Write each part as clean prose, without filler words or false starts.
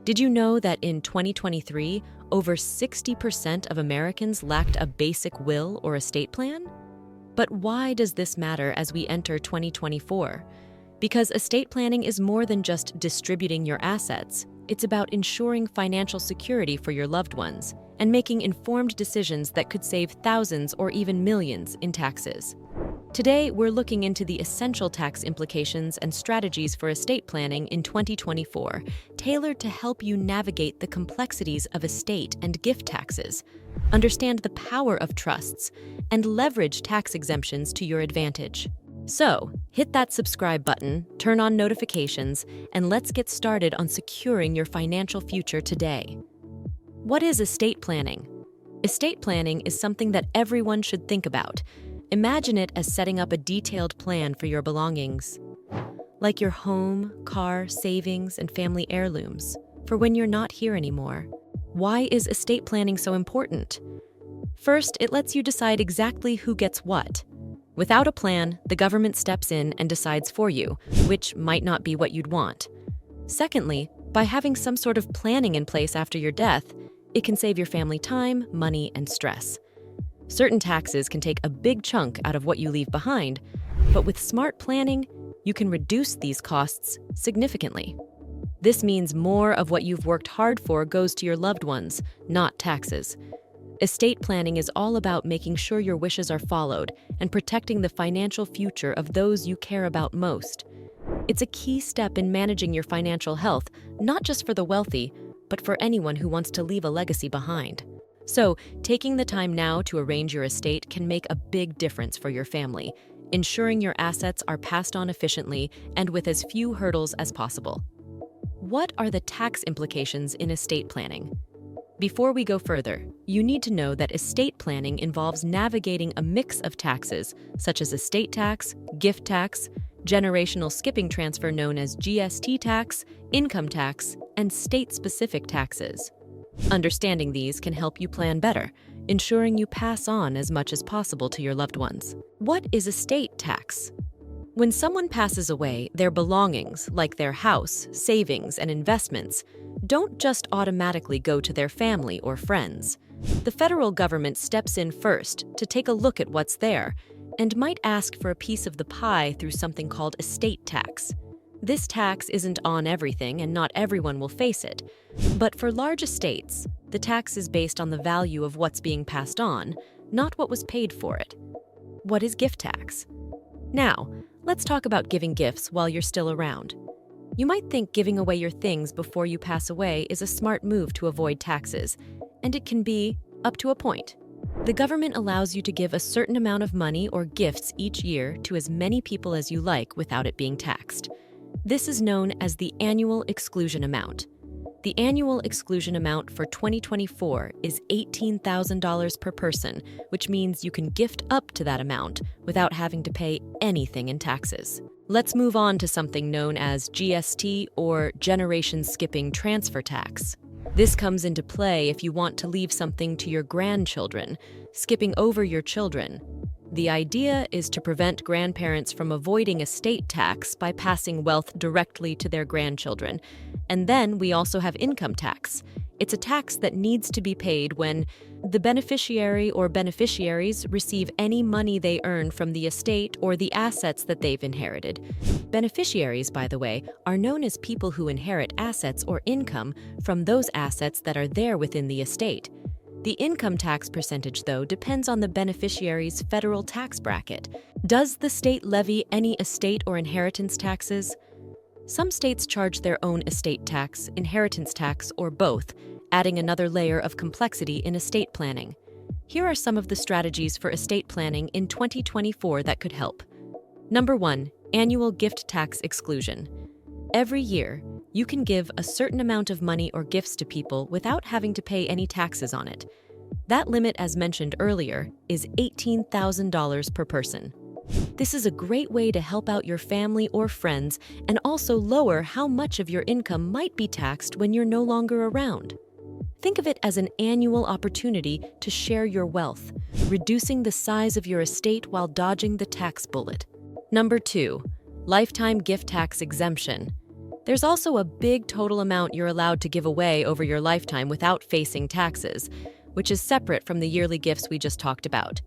Did you know that in 2023, over 60% of Americans lacked a basic will or estate plan? But why does this matter as we enter 2024? Because estate planning is more than just distributing your assets. It's about ensuring financial security for your loved ones and making informed decisions that could save thousands or even millions in taxes. Today, we're looking into the essential tax implications and strategies for estate planning in 2024, tailored to help you navigate the complexities of estate and gift taxes, understand the power of trusts, and leverage tax exemptions to your advantage. So, hit that subscribe button, turn on notifications, and let's get started on securing your financial future today. What is estate planning? Estate planning is something that everyone should think about. Imagine it as setting up a detailed plan for your belongings, like your home, car, savings, and family heirlooms, for when you're not here anymore. Why is estate planning so important? First, it lets you decide exactly who gets what. Without a plan, the government steps in and decides for you, which might not be what you'd want. Secondly, by having some sort of planning in place after your death, it can save your family time, money, and stress. Certain taxes can take a big chunk out of what you leave behind, but with smart planning, you can reduce these costs significantly. This means more of what you've worked hard for goes to your loved ones, not taxes. Estate planning is all about making sure your wishes are followed and protecting the financial future of those you care about most. It's a key step in managing your financial health, not just for the wealthy, but for anyone who wants to leave a legacy behind. So, taking the time now to arrange your estate can make a big difference for your family, ensuring your assets are passed on efficiently and with as few hurdles as possible. What are the tax implications in estate planning? Before we go further, you need to know that estate planning involves navigating a mix of taxes, such as estate tax, gift tax, generational skipping transfer known as GST tax, income tax, and state-specific taxes. Understanding these can help you plan better, ensuring you pass on as much as possible to your loved ones. What is estate tax? When someone passes away, their belongings, like their house, savings, and investments, don't just automatically go to their family or friends. The federal government steps in first to take a look at what's there and might ask for a piece of the pie through something called estate tax. This tax isn't on everything and not everyone will face it. But for large estates, the tax is based on the value of what's being passed on, not what was paid for it. What is gift tax? Now, let's talk about giving gifts while you're still around. You might think giving away your things before you pass away is a smart move to avoid taxes, and it can be up to a point. The government allows you to give a certain amount of money or gifts each year to as many people as you like without it being taxed. This is known as the annual exclusion amount. The annual exclusion amount for 2024 is $18,000 per person, which means you can gift up to that amount without having to pay anything in taxes. Let's move on to something known as GST or generation skipping transfer tax. This comes into play if you want to leave something to your grandchildren, skipping over your children. The idea is to prevent grandparents from avoiding estate tax by passing wealth directly to their grandchildren. And then we also have income tax. It's a tax that needs to be paid when the beneficiary or beneficiaries receive any money they earn from the estate or the assets that they've inherited. Beneficiaries, by the way, are known as people who inherit assets or income from those assets that are there within the estate. The income tax percentage, though, depends on the beneficiary's federal tax bracket. Does the state levy any estate or inheritance taxes? Some states charge their own estate tax, inheritance tax, or both, adding another layer of complexity in estate planning. Here are some of the strategies for estate planning in 2024 that could help. Number 1, annual gift tax exclusion. Every year, you can give a certain amount of money or gifts to people without having to pay any taxes on it. That limit, as mentioned earlier, is $18,000 per person. This is a great way to help out your family or friends and also lower how much of your income might be taxed when you're no longer around. Think of it as an annual opportunity to share your wealth, reducing the size of your estate while dodging the tax bullet. Number 2, lifetime gift tax exemption. There's also a big total amount you're allowed to give away over your lifetime without facing taxes, which is separate from the yearly gifts we just talked about.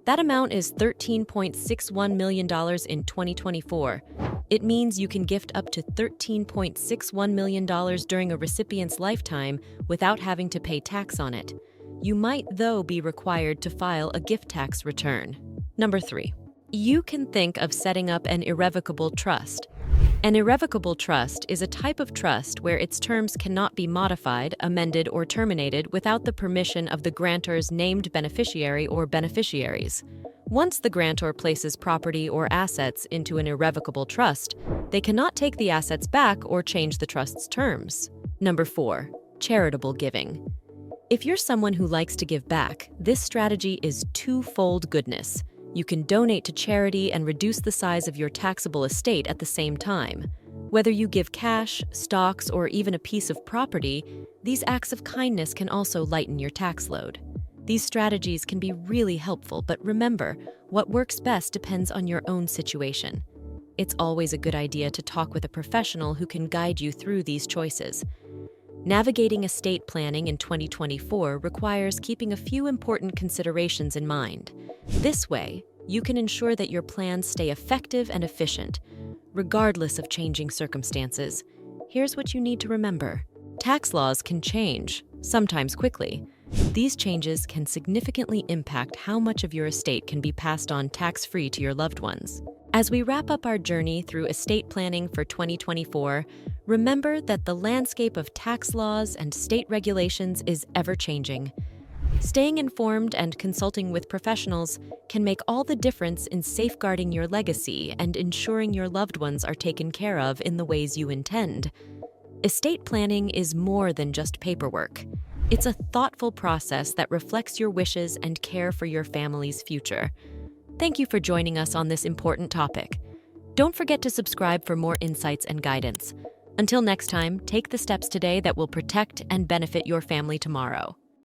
That amount is $13.61 million in 2024. It means you can gift up to $13.61 million during a recipient's lifetime without having to pay tax on it. You might, though, be required to file a gift tax return. Number 3. You can think of setting up an irrevocable trust. An irrevocable trust is a type of trust where its terms cannot be modified, amended, or terminated without the permission of the grantor's named beneficiary or beneficiaries. Once the grantor places property or assets into an irrevocable trust, they cannot take the assets back or change the trust's terms. Number 4. Charitable giving. If you're someone who likes to give back, this strategy is twofold goodness. You can donate to charity and reduce the size of your taxable estate at the same time. Whether you give cash, stocks, or even a piece of property, these acts of kindness can also lighten your tax load. These strategies can be really helpful, but remember, what works best depends on your own situation. It's always a good idea to talk with a professional who can guide you through these choices. Navigating estate planning in 2024 requires keeping a few important considerations in mind. This way, you can ensure that your plans stay effective and efficient, regardless of changing circumstances. Here's what you need to remember. Tax laws can change, sometimes quickly. These changes can significantly impact how much of your estate can be passed on tax-free to your loved ones. As we wrap up our journey through estate planning for 2024, remember that the landscape of tax laws and state regulations is ever-changing. Staying informed and consulting with professionals can make all the difference in safeguarding your legacy and ensuring your loved ones are taken care of in the ways you intend. Estate planning is more than just paperwork. It's a thoughtful process that reflects your wishes and care for your family's future. Thank you for joining us on this important topic. Don't forget to subscribe for more insights and guidance. Until next time, take the steps today that will protect and benefit your family tomorrow.